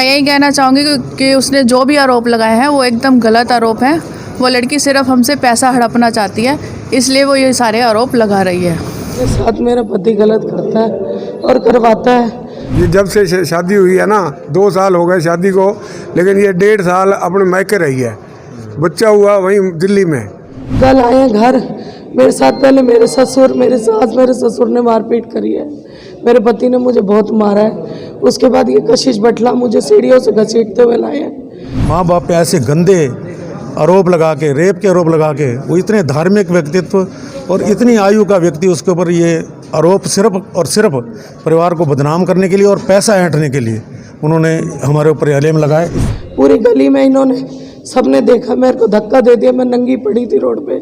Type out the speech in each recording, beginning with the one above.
मैं यही कहना चाहूँगी कि उसने जो भी आरोप लगाए हैं वो एकदम गलत आरोप हैं। वो लड़की सिर्फ हमसे पैसा हड़पना चाहती है, इसलिए वो ये सारे आरोप लगा रही है। मेरे साथ मेरा पति गलत करता है और करवाता है। ये जब से शादी हुई है ना, 2 साल हो गए शादी को, लेकिन ये 1.5 साल अपने मायके रही है। बच्चा हुआ वहीं दिल्ली में। कल आए घर, मेरे साथ पहले मेरे ससुर, मेरे सास, मेरे ससुर ने मारपीट करी है। मेरे पति ने मुझे बहुत मारा है। उसके बाद ये कशिश बटला मुझे सीढ़ियों से घसीटते हुए लाए हैं। माँ बाप पे ऐसे गंदे आरोप लगा के, रेप के आरोप लगा के, वो इतने धार्मिक व्यक्तित्व और इतनी आयु का व्यक्ति, उसके ऊपर ये आरोप सिर्फ और सिर्फ परिवार को बदनाम करने के लिए और पैसा ऐंठने के लिए उन्होंने हमारे ऊपर इल्ज़ाम लगाए। पूरी गली में इन्होंने, सबने देखा, मेरे को धक्का दे दिया। मैं नंगी पड़ी थी रोड पे,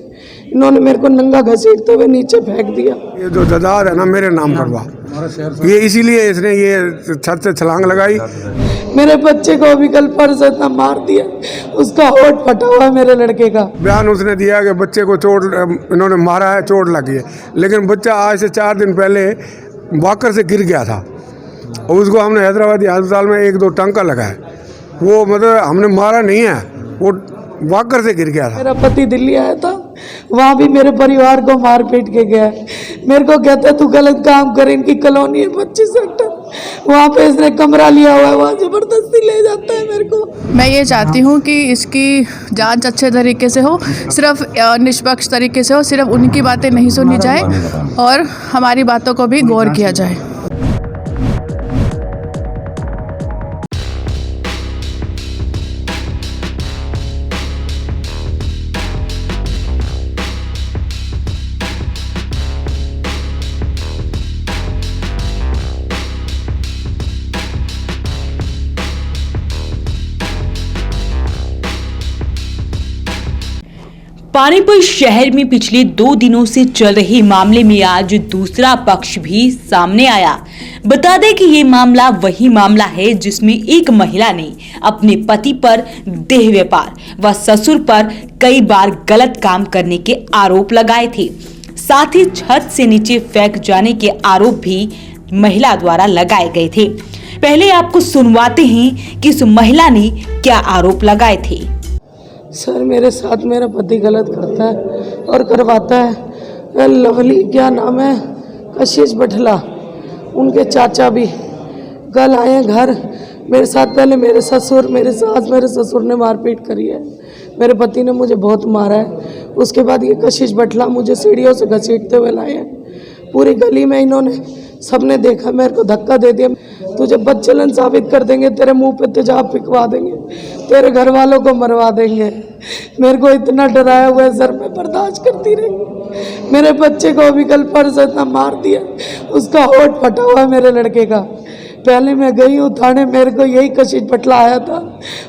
इन्होंने मेरे को नंगा घसीटते हुए नीचे फेंक दिया। ये जो जदाद है ना, मेरे नाम करवा, ये इसीलिए इसने ये छत से छलांग लगाई। मेरे बच्चे को भी कल परसों इतना मार दिया, उसका होठ फटा हुआ है मेरे लड़के का। बयान उसने दिया कि बच्चे को चोट, इन्होंने मारा है, चोट लगी है, लेकिन बच्चा आज से 4 दिन पहले वॉकर से गिर गया था और उसको हमने हैदराबादी अस्पताल में 1-2 टांका लगाए। वो मतलब हमने मारा नहीं है, वो वॉकर से गिर गया था। मेरा पति दिल्ली आया था, वहाँ भी मेरे परिवार को मार पीट के गया। मेरे को कहता तू गलत काम कर, इनकी कॉलोनी है 25 सेक्टर, वहाँ पे इसने कमरा लिया हुआ है, वहाँ जबरदस्ती ले जाता है मेरे को। मैं ये चाहती हूँ कि इसकी जांच अच्छे तरीके से हो, सिर्फ निष्पक्ष तरीके से हो, सिर्फ उनकी बातें नहीं सुनी जाए और हमारी बातों को भी गौर किया जाए। पानीपत शहर में पिछले 2 दिनों से चल रहे मामले में आज दूसरा पक्ष भी सामने आया। बता दें कि ये मामला वही मामला है जिसमें एक महिला ने अपने पति पर देह व्यापार व ससुर पर कई बार गलत काम करने के आरोप लगाए थे। साथ ही छत से नीचे फेंक जाने के आरोप भी महिला द्वारा लगाए गए थे। पहले आपको सुनवाते हैं कि इस महिला ने क्या आरोप लगाए थे। सर, मेरे साथ मेरा पति गलत करता है और करवाता है। लवली, क्या नाम है, कशिश बटला, उनके चाचा भी कल आए घर, मेरे साथ पहले मेरे ससुर, मेरे सास, मेरे ससुर ने मारपीट करी है। मेरे पति ने मुझे बहुत मारा है। उसके बाद ये कशिश बटला मुझे सीढ़ियों से घसीटते हुए लाए हैं। पूरी गली में इन्होंने, सबने देखा, मेरे को धक्का दे दिया। तुझे बदचलन साबित कर देंगे, तेरे मुंह पे तेजाब पिकवा देंगे, तेरे घर वालों को मरवा देंगे। मेरे को इतना डराया हुआ है सर, मैं बर्दाश्त करती रही। मेरे बच्चे को भी कल परसों इतना मार दिया, उसका होठ फटा हुआ है मेरे लड़के का। पहले मैं गई हूँ थाने, मेरे को यही कशिश बटला आया था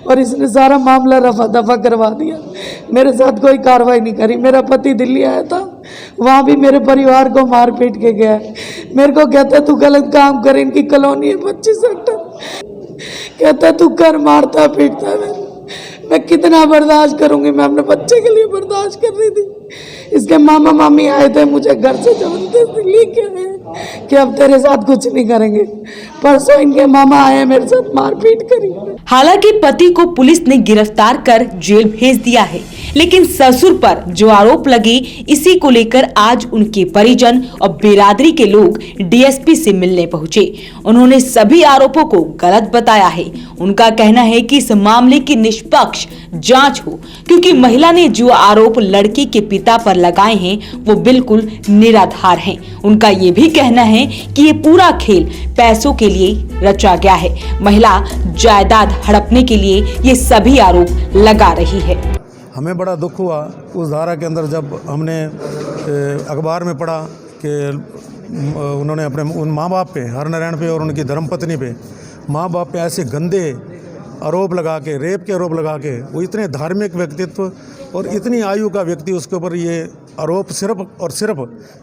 और इसने सारा मामला रफा दफा करवा दिया। मेरे साथ कोई कार्रवाई नहीं करी। मेरा पति दिल्ली आया था, वहाँ भी मेरे परिवार को मार पीट के गया। मेरे को कहता तू गलत काम कर, इनकी कॉलोनी है 25 सेक्टर, कहता तू कर, मारता पीटता है। मैं कितना बर्दाश्त करूंगी, मैं अपने बच्चे के लिए बर्दाश्त कर रही थी। इसके मामा मामी आए थे, मुझे घर से जबरदस्ती लेके आए कि अब तेरे साथ कुछ नहीं करेंगे। परसों इनके मामा आए, मेरे साथ मारपीट करी। हालांकि पति को पुलिस ने गिरफ्तार कर जेल भेज दिया है, लेकिन ससुर पर जो आरोप लगे, इसी को लेकर आज उनके परिजन और बिरादरी के लोग डीएसपी से मिलने पहुंचे। उन्होंने सभी आरोपों को गलत बताया है। उनका कहना है कि इस मामले की निष्पक्ष जांच हो, क्योंकि महिला ने जो आरोप लड़की के पिता पर लगाए हैं वो बिल्कुल निराधार हैं। उनका ये भी कहना है कि ये पूरा खेल पैसों के लिए रचा गया है। महिला जायदाद हड़पने के लिए ये सभी आरोप लगा रही है। हमें बड़ा दुख हुआ उस धारा के अंदर जब हमने अखबार में पढ़ा कि उन्होंने अपने उन माँ बाप पे, हरनारायण पे और उनकी धर्मपत्नी पे, माँ बाप पे ऐसे गंदे आरोप लगा के, रेप के आरोप लगा के, वो इतने धार्मिक व्यक्तित्व और इतनी आयु का व्यक्ति, उसके ऊपर ये आरोप सिर्फ और सिर्फ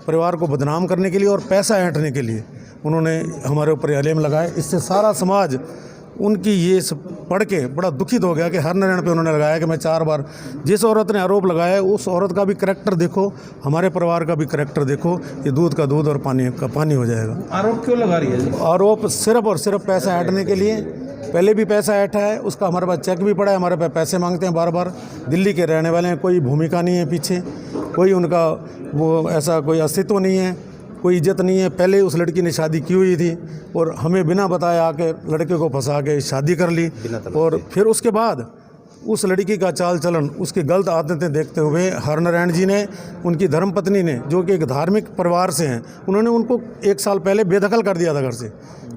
परिवार को बदनाम करने के लिए और पैसा ऐंठने के लिए उन्होंने हमारे ऊपर इल्ज़ाम लगाए। इससे सारा समाज उनकी ये पढ़ के बड़ा दुखित हो गया कि हरनारायण पे उन्होंने लगाया कि मैं 4 बार, जिस औरत ने आरोप लगाया है उस औरत का भी करैक्टर देखो, हमारे परिवार का भी करैक्टर देखो, ये दूध का दूध और पानी का पानी हो जाएगा। आरोप क्यों लगा रही है? आरोप सिर्फ और सिर्फ पैसा ऐंठने के लिए पहले भी पैसा ऐठा है, उसका हमारे पास चेक भी पड़ा है, हमारे पास पैसे मांगते हैं बार बार। दिल्ली के रहने वाले हैं, कोई भूमिका नहीं है पीछे, कोई उनका वो ऐसा कोई अस्तित्व नहीं है, कोई इज्जत नहीं है। पहले उस लड़की ने शादी की हुई थी और हमें बिना बताए आके लड़के को फंसा के शादी कर ली, और फिर उसके बाद उस लड़की का चाल चलन, उसकी गलत आदतें देखते हुए हरनारायण जी ने, उनकी धर्मपत्नी ने, जो कि एक धार्मिक परिवार से हैं, उन्होंने उनको 1 साल पहले बेदखल कर दिया था घर से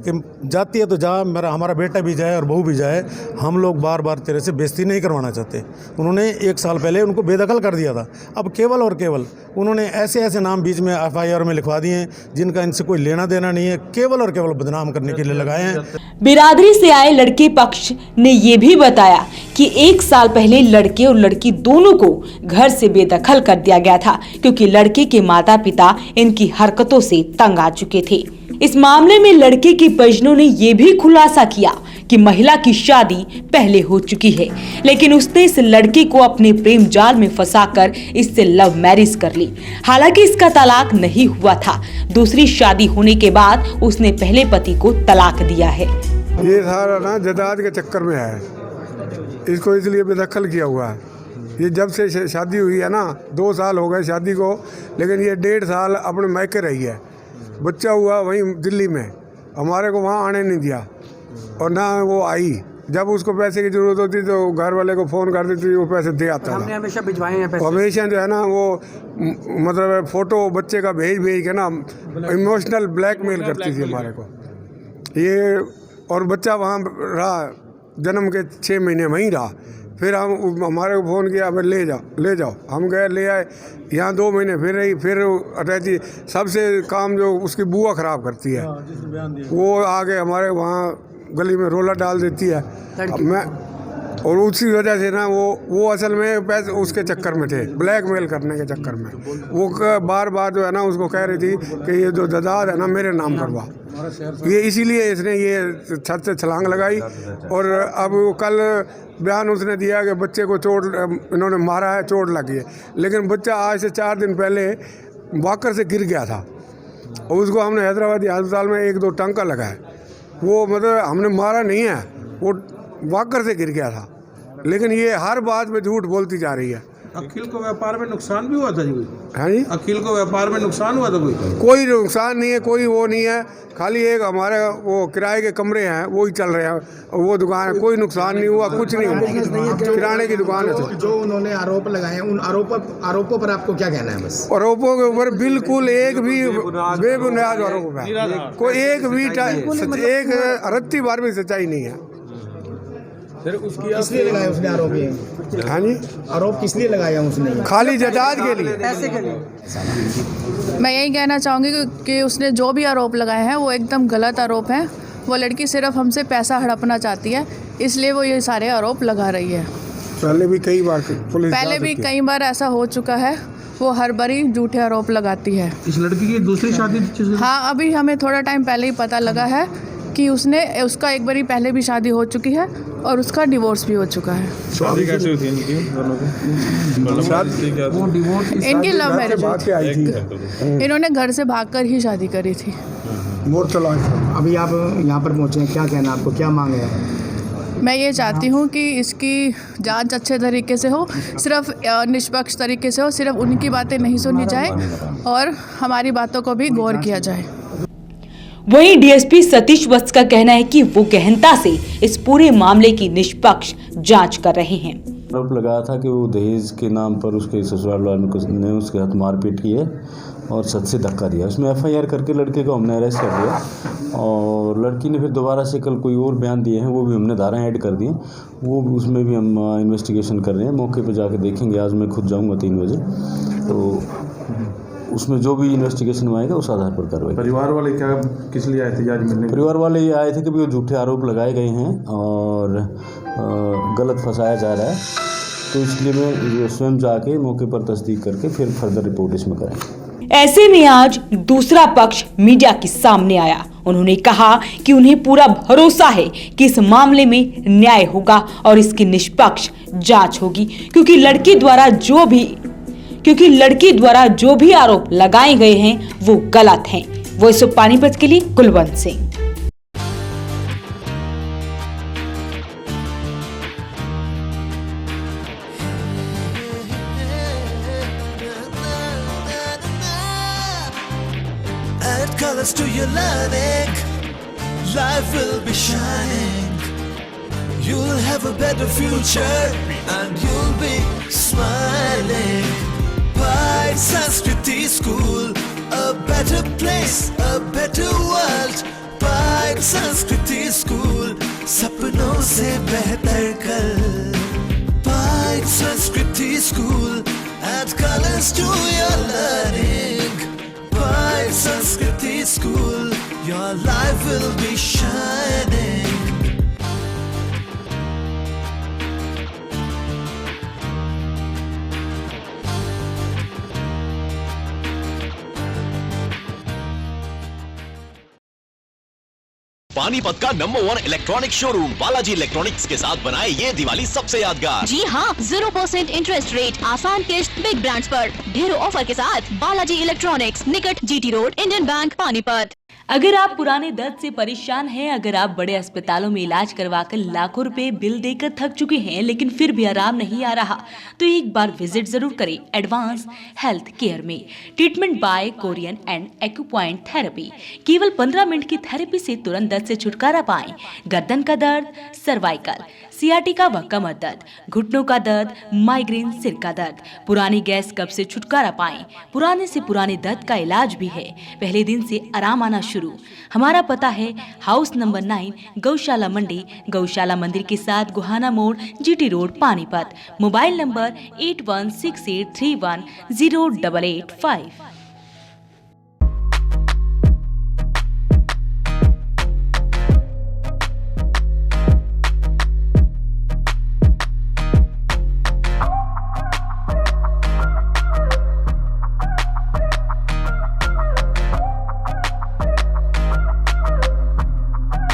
कि जाती है तो जा, हमारा बेटा भी जाए और बहू भी जाए, हम लोग बार बार तेरे से बेइज्जती नहीं करवाना चाहते। उन्होंने 1 साल पहले उनको बेदखल कर दिया था। अब केवल और केवल उन्होंने ऐसे ऐसे नाम बीच में FIR में लिखवा दिए हैं जिनका इनसे कोई लेना देना नहीं है, केवल और केवल बदनाम करने के लिए लगाए हैं। बिरादरी से आए लड़के पक्ष ने ये भी बताया कि 1 साल पहले लड़के और लड़की दोनों को घर से बेदखल कर दिया गया था, क्योंकि लड़के के माता पिता इनकी हरकतों से तंग आ चुके थे। इस मामले में लड़के के परिजनों ने ये भी खुलासा किया कि महिला की शादी पहले हो चुकी है, लेकिन उसने इस लड़के को अपने प्रेम जाल में फंसाकर इससे लव मैरिज कर ली। हालांकि इसका तलाक नहीं हुआ था, दूसरी शादी होने के बाद उसने पहले पति को तलाक दिया है। ये सारा ना जदाद के चक्कर में है, इसको इसलिए बेदखल किया हुआ है। ये जब से शादी हुई है ना, 2 साल हो गए शादी को, लेकिन ये 1.5 साल अपने मैके रही है। बच्चा हुआ वहीं दिल्ली में, हमारे को वहाँ आने नहीं दिया और ना वो आई। जब उसको पैसे की ज़रूरत होती तो घर वाले को फ़ोन कर देती, वो पैसे दे आता था। हमने हमेशा भिजवाए हैं पैसे। हमेशा जो है ना वो मतलब फ़ोटो बच्चे का भेज के ना इमोशनल ब्लैकमेल करती थी हमारे को ये। और बच्चा वहाँ रहा, जन्म के 6 महीने वहीं रहा। फिर हम हमारे को फ़ोन किया, अब ले जाओ। हम गए, ले आए। यहाँ 2 महीने फिर रही, फिर अटैची। सबसे काम जो उसकी बुआ ख़राब करती है, वो आके हमारे वहाँ गली में रोला डाल देती है। मैं और उसी वजह से ना वो असल में पैसे उसके चक्कर में थे, ब्लैकमेल करने के चक्कर में। वो बार बार जो है ना उसको कह रही थी कि ये जो जदाद है ना मेरे नाम करवा। ये इसीलिए इसने ये छत से छलांग लगाई। और अब कल बयान उसने दिया कि बच्चे को चोट इन्होंने मारा है, चोट लगी है, लेकिन बच्चा आज से 4 दिन पहले वॉकर से गिर गया था और उसको हमने हैदराबादी अस्पताल में 1-2 टांका लगाए। वो मतलब हमने मारा नहीं है, वो वॉकर से गिर गया था, लेकिन ये हर बात में झूठ बोलती जा रही है। अखिल को व्यापार में नुकसान भी हुआ था जी? हाँ जी, अखिल को व्यापार में नुकसान हुआ था? कोई नुकसान नहीं है, कोई वो नहीं है। खाली एक हमारे वो किराए के कमरे हैं, वो ही चल रहे हैं, वो दुकान है, कोई नुकसान नहीं हुआ, कुछ नहीं हुआ। किराने की दुकान है। जो उन्होंने आरोप लगाए हैं, उन आरोपों पर आपको क्या कहना है? बस आरोपों के ऊपर बिल्कुल एक भी बेबुनियाद आरोप है, कोई एक भी एक रत्ती बार भी सच्चाई नहीं है। फिर उसकी किस लिए लगाया उसने आरोप? ये हाँ जी, आरोप किस लिए लगाया उसने? खाली जजाद के लिए, पैसे के लिए। मैं यही कहना चाहूँगी कि उसने जो भी आरोप लगाए हैं वो एकदम गलत आरोप हैं। वो लड़की सिर्फ हमसे पैसा हड़पना चाहती है, इसलिए वो ये सारे आरोप लगा रही है। पहले भी कई बार पुलिस कई बार ऐसा हो चुका है। वो हर बारी झूठे आरोप लगाती है। इस लड़की की दूसरी शादी? हाँ, अभी हमें थोड़ा टाइम पहले ही पता लगा है कि उसका एक बारी पहले भी शादी हो चुकी है और उसका डिवोर्स भी हो चुका है। शादी कैसे हुई थी इनकी दोनों की? वो डिवोर्स इनकी लव मैरिज थी। इन्होंने घर से भागकर ही शादी करी थी। अभी आप यहाँ पर पहुँचे हैं, क्या कहना आपको, क्या मांग है? मैं ये चाहती हूँ कि इसकी जांच अच्छे तरीके से हो, सिर्फ निष्पक्ष तरीके से हो, सिर्फ उनकी बातें नहीं सुनी जाए और हमारी बातों को भी गौर किया जाए। वहीं डीएसपी सतीश वत्स का कहना है कि वो गहनता से इस पूरे मामले की निष्पक्ष जांच कर रहे हैं। आरोप लगाया था कि वो दहेज के नाम पर उसके ससुराल वालों ने उसके हाथ मारपीट की है और छत से धक्का दिया। उसमें FIR करके लड़के को हमने अरेस्ट कर लिया और लड़की ने फिर दोबारा से कल कोई और बयान दिए हैं, वो भी हमने धाराएं ऐड कर दी हैं। वो उसमें भी हम इन्वेस्टिगेशन कर रहे हैं, मौके पर जाके देखेंगे। आज मैं खुद जाऊँगा 3 बजे, तो उसमें जो भी इन्वेस्टिगेशन में आएगा उस आधार पर कार्रवाई। परिवार वाले क्या किस लिए आए थे आज मिलने? परिवार वाले ये आए थे कि वो झूठे आरोप लगाए गए हैं और गलत फंसाया जा रहा है, तो इसलिए मैं स्वयं जाके मौके पर तस्दीक करके फिर फर्दर रिपोर्ट इसमें करें। ऐसे में आज दूसरा पक्ष मीडिया के सामने आया। उन्होंने कहा कि उन्हें पूरा भरोसा है कि इस मामले में न्याय होगा और इसकी निष्पक्ष जांच होगी, क्योंकि लड़की द्वारा जो भी आरोप लगाए गए हैं वो गलत हैं। वॉइस ऑफ पानीपत के लिए Kulwant Singh. colors to your learning, life will be shining. You'll have a better future and you'll be smiling. Pride Sanskriti School, a better place, a better world. Pride Sanskriti School, सपनों से बेहतर कल. Pride Sanskriti School, add colors to your learning. Pride Sanskriti School, your life will be shining. Panipat का number 1 electronic showroom Balaji electronics के साथ बनाए ये दिवाली सबसे यादगार. जी हाँ, 0% इंटरेस्ट रेट, आसान किश्त, बिग ब्रांड्स पर ढेरों ऑफर के साथ बालाजी इलेक्ट्रॉनिक्स, निकट GT road, Indian bank, Panipat. अगर आप पुराने दर्द से परेशान हैं, अगर आप बड़े अस्पतालों में इलाज करवाकर लाखों रुपए बिल देकर थक चुके हैं लेकिन फिर भी आराम नहीं आ रहा, तो एक बार विजिट जरूर करें एडवांस हेल्थ केयर में. Treatment bye Korean and acupoint therapy. केवल 15 मिनट की थेरेपी से तुरंत दर्द से छुटकारा पाएं. गर्दन का दर्द, सर्वाइकल, सियाटिका व कमर दर्द, घुटनों का दर्द, माइग्रेन, सिर का दर्द, पुरानी गैस कब्ज से छुटकारा पाएं. पुराने से पुराने दर्द का इलाज भी है. पहले दिन से आराम आना शुरू. हमारा पता है हाउस नंबर 9, गौशाला मंडी, गौशाला मंदिर के साथ गुहाना मोड़, GT road, Panipat. Mobile number 8168310885.